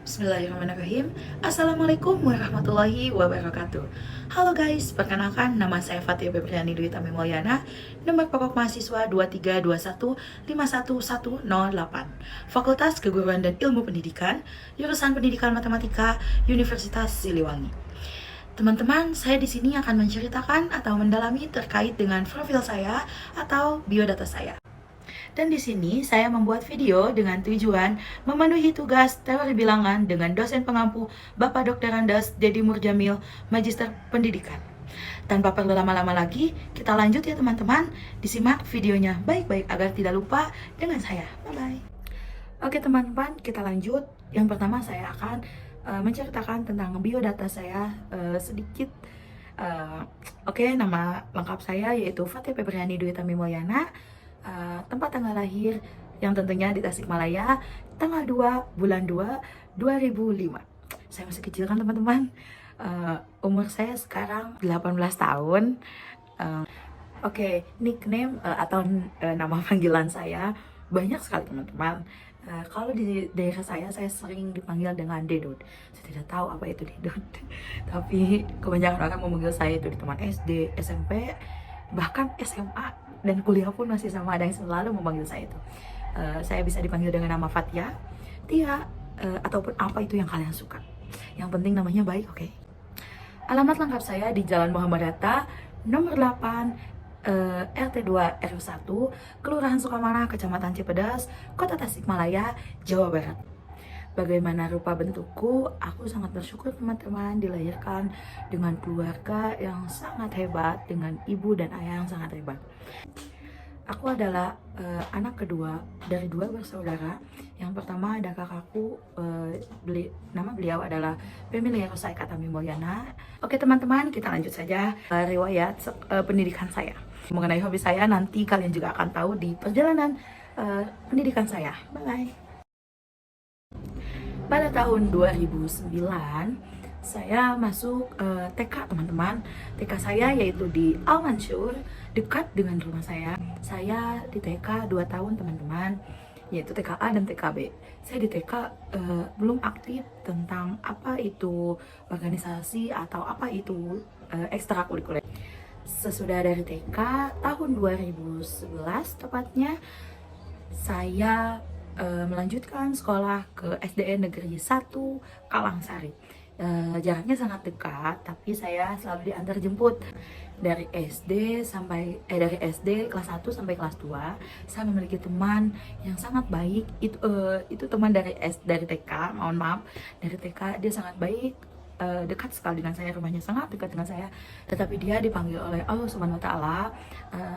Bismillahirrahmanirrahim. Assalamualaikum warahmatullahi wabarakatuh. Halo guys, perkenalkan nama saya Fatia Febriani Dwi Tami Mulyana, nomor pokok mahasiswa 232151108, Fakultas Keguruan dan Ilmu Pendidikan, jurusan Pendidikan Matematika, Universitas Siliwangi. Teman-teman, saya di sini akan menceritakan atau mendalami terkait dengan profil saya atau biodata saya. Dan di sini saya membuat video dengan tujuan memenuhi tugas teori bilangan dengan dosen pengampu Bapak Dr. Andes Dedi Murjamil, Magister Pendidikan. Tanpa perlu lama-lama lagi, kita lanjut ya teman-teman. Disimak videonya baik-baik agar tidak lupa dengan saya. Bye-bye. Oke teman-teman, kita lanjut. Yang pertama saya akan menceritakan tentang biodata saya sedikit. Oke, nama lengkap saya yaitu Fatia Febriani Dwi Tami Mulyana. Tempat tanggal lahir yang tentunya di Tasikmalaya, tanggal 2 bulan 2 2005. Saya masih kecil kan teman-teman. Umur saya sekarang 18 tahun. Oke, nickname atau nama panggilan saya banyak sekali teman-teman. Kalau di daerah saya sering dipanggil dengan Dedot. Saya tidak tahu apa itu Dedot. Tapi kebanyakan orang memanggil saya itu di teman SD, SMP, bahkan SMA dan kuliah pun masih sama, ada yang selalu memanggil saya itu. Saya bisa dipanggil dengan nama Fatia, Tia, ataupun apa itu yang kalian suka. Yang penting namanya baik, oke? Alamat lengkap saya di Jalan Muhammad Hatta, nomor 8, RT2 RW1, Kelurahan Sukamana, Kecamatan Cipedas, Kota Tasikmalaya, Jawa Barat. Bagaimana rupa bentukku, aku sangat bersyukur teman-teman dilahirkan dengan keluarga yang sangat hebat, dengan ibu dan ayah yang sangat hebat. Aku adalah anak kedua dari dua bersaudara. Yang pertama ada kakakku, nama beliau adalah Pemilia Rosa Eka Tami Mulyana. Oke teman-teman, kita lanjut saja riwayat pendidikan saya. Mengenai hobi saya nanti kalian juga akan tahu di perjalanan pendidikan saya. Bye-bye. Pada tahun 2009 saya masuk TK teman-teman. TK saya yaitu di Al Mansur, dekat dengan rumah saya. Saya di TK 2 tahun teman-teman, yaitu TKA dan TKB. Saya di TK belum aktif tentang apa itu organisasi atau apa itu ekstrakurikuler. Sesudah dari TK tahun 2011 tepatnya, saya melanjutkan sekolah ke SDN Negeri 1 Kalangsari. Jaraknya sangat dekat, tapi saya selalu diantar jemput dari dari SD kelas 1 sampai kelas 2. Saya memiliki teman yang sangat baik. Itu teman dari TK, mohon maaf, dari TK. Dia sangat baik, dekat sekali dengan saya, rumahnya sangat dekat dengan saya. Tetapi dia dipanggil oleh Allah Subhanahu wa taala.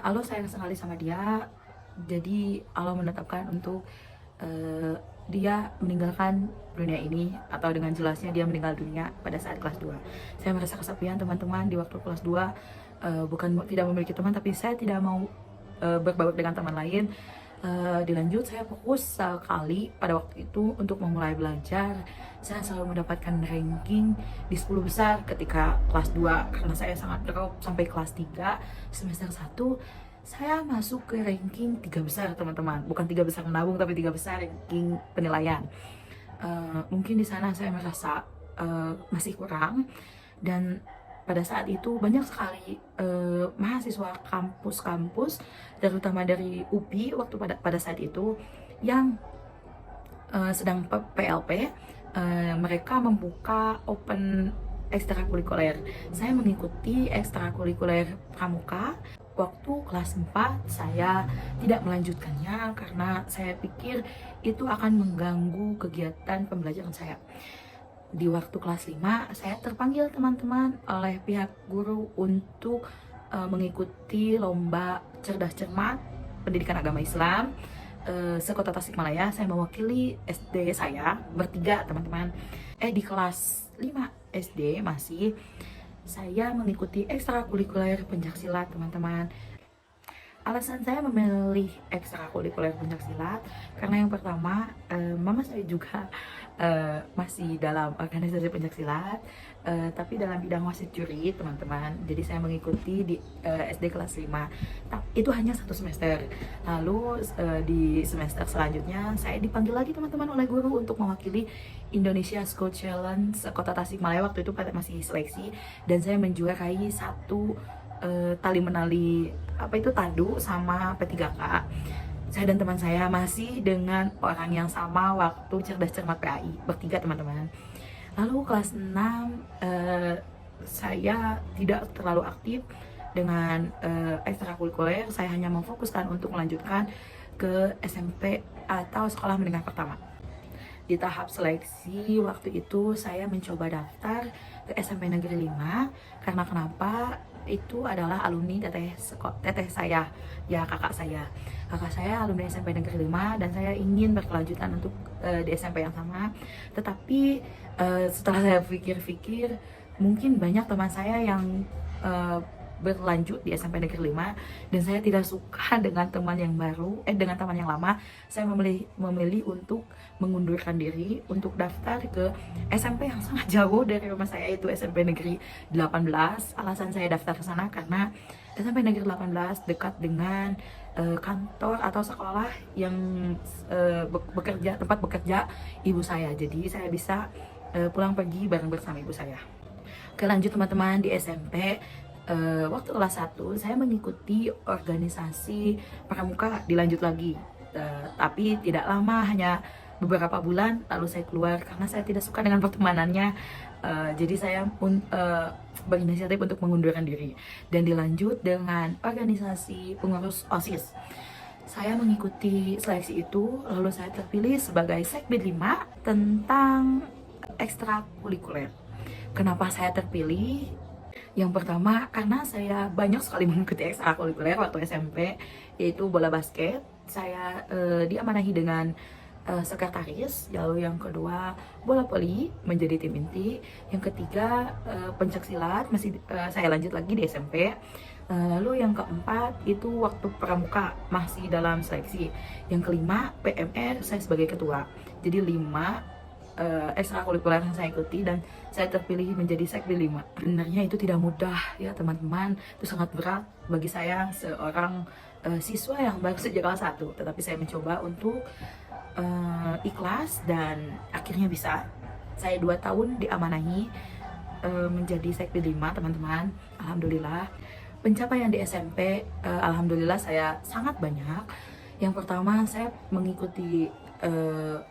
Allah sayang sekali sama dia. Jadi Allah menetapkan untuk dia meninggalkan dunia ini, atau dengan jelasnya dia meninggal dunia pada saat kelas 2. Saya merasa kesepian teman-teman di waktu kelas 2. Bukan tidak memiliki teman, tapi saya tidak mau berbaur dengan teman lain. Dilanjut saya fokus sekali pada waktu itu untuk memulai belajar. Saya selalu mendapatkan ranking di 10 besar ketika kelas 2 karena saya sangat drop sampai kelas 3 semester 1. Saya masuk ke ranking 3 besar teman-teman, bukan 3 besar menabung tapi 3 besar ranking penilaian. Mungkin di sana saya merasa masih kurang, dan pada saat itu banyak sekali mahasiswa kampus-kampus, terutama dari UPI waktu pada saat itu yang sedang PLP. Mereka membuka open ekstrakurikuler. Saya mengikuti ekstrakurikuler pramuka. Waktu kelas 4 saya tidak melanjutkannya karena saya pikir itu akan mengganggu kegiatan pembelajaran saya. Di waktu kelas 5 saya terpanggil teman-teman oleh pihak guru untuk mengikuti lomba cerdas cermat pendidikan agama Islam sekota Tasikmalaya. Saya mewakili SD saya bertiga teman-teman. Di kelas 5 SD masih, saya mengikuti ekstrakurikuler pencaksilat teman-teman. Alasan saya memilih ekstrakurikuler pencaksilat karena yang pertama, mama saya juga masih dalam organisasi pencaksilat, tapi dalam bidang wasit juri teman-teman. Jadi saya mengikuti di SD kelas 5. Itu hanya 1 semester. Lalu di semester selanjutnya saya dipanggil lagi teman-teman oleh guru untuk mewakili Indonesia Scout Challenge Kota Tasikmalaya. Waktu itu masih seleksi dan saya menjuarai satu tali menali apa itu tadu sama P3K. Saya dan teman saya masih dengan orang yang sama waktu cerdas cermat PAI, bertiga teman-teman. Lalu kelas 6 saya tidak terlalu aktif dengan ekstrakurikuler. Saya hanya memfokuskan untuk melanjutkan ke SMP atau sekolah menengah pertama. Di tahap seleksi waktu itu saya mencoba daftar ke SMP Negeri 5 karena kenapa? Itu adalah alumni teteh saya, ya kakak saya alumni SMP Negeri 5 dan saya ingin berkelanjutan untuk di SMP yang sama. Tetapi setelah saya pikir-pikir, mungkin banyak teman saya yang berlanjut di SMP Negeri 5 dan saya tidak suka dengan teman yang baru, dengan teman yang lama. Saya memilih untuk mengundurkan diri untuk daftar ke SMP yang sangat jauh dari rumah saya, yaitu SMP Negeri 18. Alasan saya daftar ke sana karena SMP Negeri 18 dekat dengan kantor atau sekolah yang tempat bekerja ibu saya. Jadi saya bisa pulang pergi bareng bersama ibu saya. Lanjut teman-teman, di SMP waktu kelas 1 saya mengikuti organisasi pramuka dilanjut lagi, tapi tidak lama, hanya beberapa bulan lalu saya keluar karena saya tidak suka dengan pertemanannya. Jadi saya berinisiatif untuk mengundurkan diri dan dilanjut dengan organisasi pengurus OSIS. Saya mengikuti seleksi itu, lalu saya terpilih sebagai Sekbid 5 tentang ekstrakurikuler. Kenapa saya terpilih? Yang pertama, karena saya banyak sekali mengikuti ekstrakurikuler waktu SMP, yaitu bola basket. Saya diamanahi dengan sekretaris. Lalu yang kedua, bola voli menjadi tim inti. Yang ketiga, pencaksilat masih saya lanjut lagi di SMP. Lalu yang keempat itu waktu pramuka masih dalam seleksi. Yang kelima, PMR saya sebagai ketua. Jadi 5 ekstrakurikuler yang saya ikuti dan saya terpilih menjadi Sekbid 5. Sebenarnya itu tidak mudah ya teman-teman, itu sangat berat bagi saya seorang siswa yang baru sejak kelas 1. Tetapi saya mencoba untuk ikhlas dan akhirnya bisa. Saya 2 tahun diamanahi menjadi Sekbid 5 teman-teman. Alhamdulillah. Pencapaian di SMP alhamdulillah saya sangat banyak. Yang pertama, saya mengikuti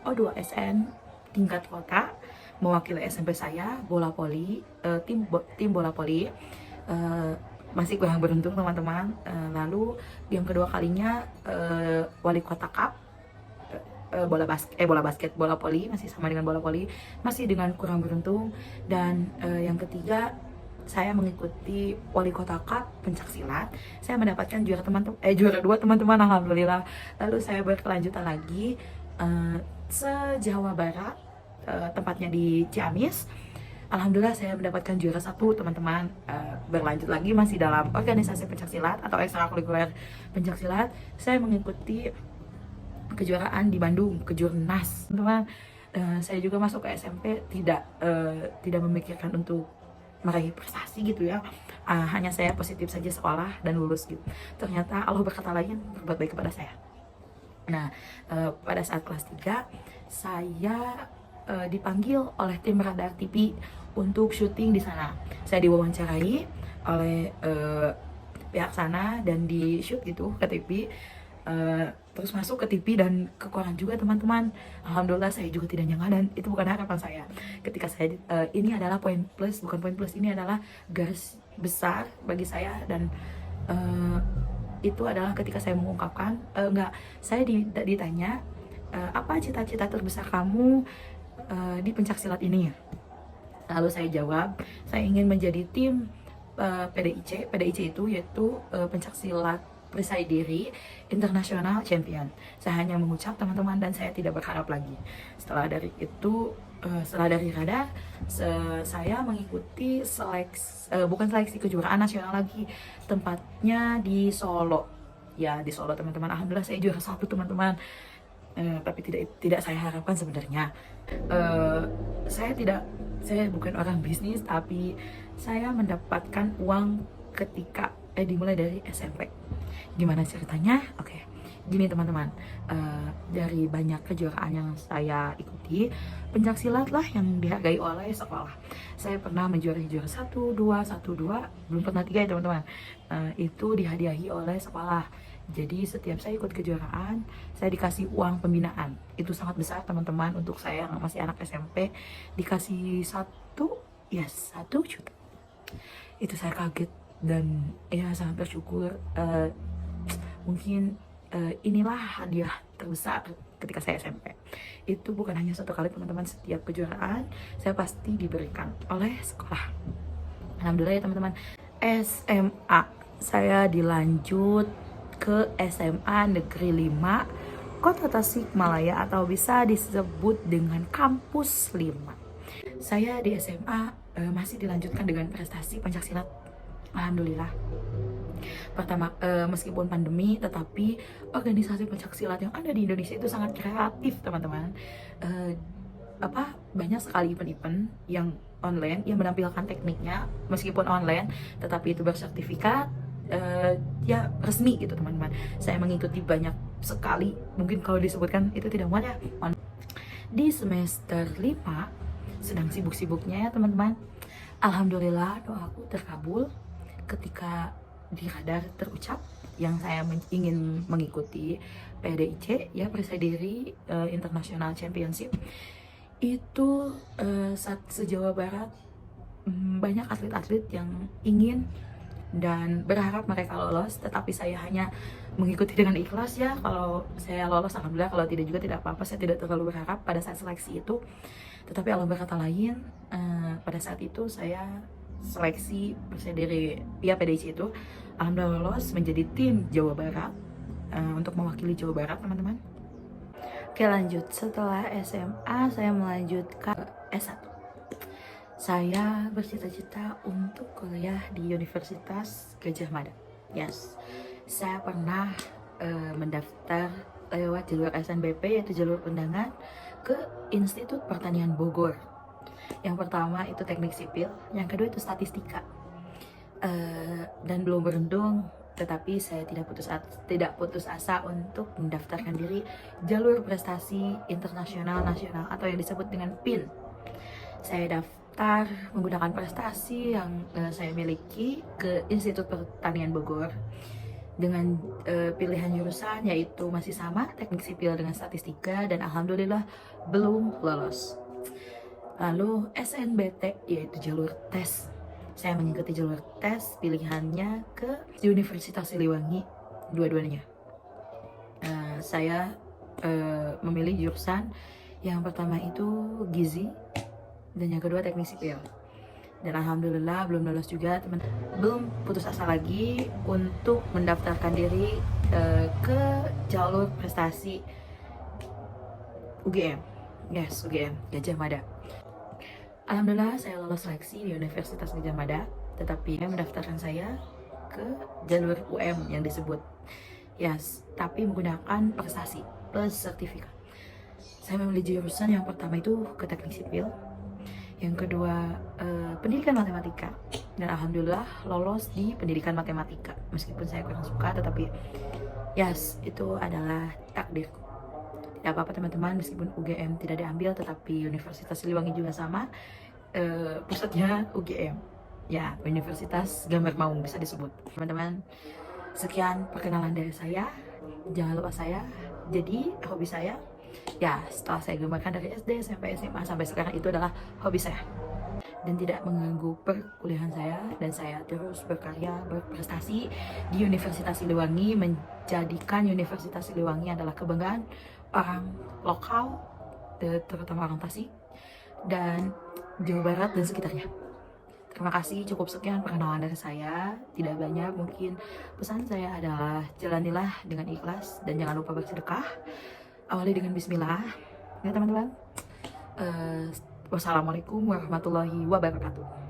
O2SN tingkat kota, mewakili SMP saya, bola voli, tim bola voli. Masih kurang beruntung teman-teman. Lalu yang kedua kalinya wali kota cup, bola voli, masih sama dengan bola voli, masih dengan kurang beruntung. Dan yang ketiga, saya mengikuti wali kota cup pencaksilat. Saya mendapatkan juara 2 teman-teman, alhamdulillah. Lalu saya berkelanjutan lagi se-Jawa Barat, tempatnya di Ciamis. Alhamdulillah saya mendapatkan juara 1 teman-teman. Berlanjut lagi masih dalam organisasi pencaksilat atau ekstrakurikuler pencaksilat. Saya mengikuti kejuaraan di Bandung, kejurnas teman-teman. Saya juga masuk ke SMP tidak memikirkan untuk meraih prestasi gitu ya. Hanya saya positif saja sekolah dan lulus gitu. Ternyata Allah berkata lain, berbuat baik kepada saya. Nah, pada saat kelas 3 saya dipanggil oleh tim Radar TV untuk syuting di sana. Saya diwawancarai oleh pihak sana dan di shoot gitu ke TV. Terus masuk ke TV dan ke koran juga teman-teman. Alhamdulillah saya juga tidak nyangka dan itu bukan harapan saya. Ketika saya ini adalah poin plus, bukan poin plus, ini adalah garis besar bagi saya. Dan itu adalah ketika saya mengungkapkan saya ditanya apa cita-cita terbesar kamu di pencaksilat ini ya. Lalu saya jawab, saya ingin menjadi tim PDIC. PDIC itu yaitu pencaksilat perisai diri internasional champion. Saya hanya mengucap teman-teman dan saya tidak berharap lagi. Setelah dari itu, setelah dari Radar, saya mengikuti bukan seleksi kejuaraan nasional lagi, tempatnya di Solo. ya di Solo teman-teman. Alhamdulillah saya juara 1 teman-teman. Tapi tidak saya harapkan sebenarnya. Saya bukan orang bisnis, tapi saya mendapatkan uang ketika dimulai dari SMP. Gimana ceritanya? Oke. Gini teman-teman, dari banyak kejuaraan yang saya ikuti, pencak silat lah yang dihargai oleh sekolah. Saya pernah menjuarai juara 1, 2, 1, 2, belum pernah 3 ya teman-teman. Itu dihadiahi oleh sekolah. Jadi setiap saya ikut kejuaraan, saya dikasih uang pembinaan. Itu sangat besar teman-teman untuk saya yang masih anak SMP. Dikasih 1 juta. Itu saya kaget dan ya sangat bersyukur. Mungkin inilah hadiah terbesar ketika saya SMP. Itu bukan hanya satu kali teman-teman, setiap kejuaraan saya pasti diberikan oleh sekolah. Alhamdulillah ya teman-teman. SMA saya dilanjut ke SMA Negeri 5 Kota Tasikmalaya, atau bisa disebut dengan Kampus 5. Saya di SMA masih dilanjutkan dengan prestasi pencaksilat. Alhamdulillah. Pertama, meskipun pandemi, tetapi organisasi pencaksilat yang ada di Indonesia itu sangat kreatif teman-teman. Banyak sekali event-event yang online yang menampilkan tekniknya, meskipun online tetapi itu bersertifikat, ya resmi gitu teman-teman. Saya mengikuti banyak sekali, mungkin kalau disebutkan itu tidak muat ya. Di semester 5 sedang sibuk-sibuknya ya teman-teman. Alhamdulillah doaku terkabul ketika di radar terucap yang saya ingin mengikuti PDIC ya, Persadiri International Championship. Itu se-Jawa Barat banyak atlet-atlet yang ingin dan berharap mereka lolos, tetapi saya hanya mengikuti dengan ikhlas ya. Kalau saya lolos alhamdulillah, kalau tidak juga tidak apa-apa. Saya tidak terlalu berharap pada saat seleksi itu, tetapi Allah berkata lain. Pada saat itu saya seleksi Persadiri ya PDIC itu, alhamdulillah lolos menjadi tim Jawa Barat untuk mewakili Jawa Barat teman-teman. Oke lanjut, setelah SMA saya melanjutkan S1. Saya bercita-cita untuk kuliah di Universitas Gadjah Mada. Yes, saya pernah mendaftar lewat jalur SNBP, yaitu jalur undangan ke Institut Pertanian Bogor. Yang pertama itu teknik sipil, yang kedua itu statistika. Dan belum beruntung, tetapi saya tidak putus asa untuk mendaftarkan diri jalur prestasi internasional nasional atau yang disebut dengan PIN. Saya daftar menggunakan prestasi yang saya miliki ke Institut Pertanian Bogor dengan pilihan jurusan yaitu masih sama, teknik sipil dengan statistika, dan alhamdulillah belum lolos. Lalu SNBT yaitu jalur tes. Saya mengikuti jalur tes pilihannya ke Universitas Siliwangi, dua-duanya. Saya memilih jurusan yang pertama itu gizi dan yang kedua teknik sipil. Dan alhamdulillah belum lolos juga teman. Belum putus asa lagi untuk mendaftarkan diri ke jalur prestasi UGM. Yes, UGM Gadjah Mada. Alhamdulillah saya lolos seleksi di Universitas Gadjah Mada, tetapi mendaftarkan saya ke jalur UM yang disebut. Yes, tapi menggunakan prestasi plus sertifikat. Saya memilih jurusan yang pertama itu ke teknik sipil, yang kedua pendidikan matematika, dan alhamdulillah lolos di pendidikan matematika. Meskipun saya kurang suka, tetapi yes, itu adalah takdirku. Tidak apa-apa teman-teman, meskipun UGM tidak diambil, tetapi Universitas Siliwangi juga sama, pusatnya UGM ya, Universitas Gambar Maung bisa disebut. Teman-teman, sekian perkenalan dari saya. Jangan lupa saya jadi hobi saya ya, setelah saya gambarkan dari SD sampai SMA sampai sekarang, itu adalah hobi saya dan tidak mengganggu perkuliahan saya, dan saya terus berkarya, berprestasi di Universitas Siliwangi, menjadikan Universitas Siliwangi adalah kebanggaan orang lokal, terutama orang Tasik dan Jawa Barat dan sekitarnya. Terima kasih, cukup sekian perkenalan dari saya. Tidak banyak, mungkin pesan saya adalah jalanilah dengan ikhlas dan jangan lupa bersedekah. Awali dengan bismillah ya teman-teman. Wassalamualaikum warahmatullahi wabarakatuh.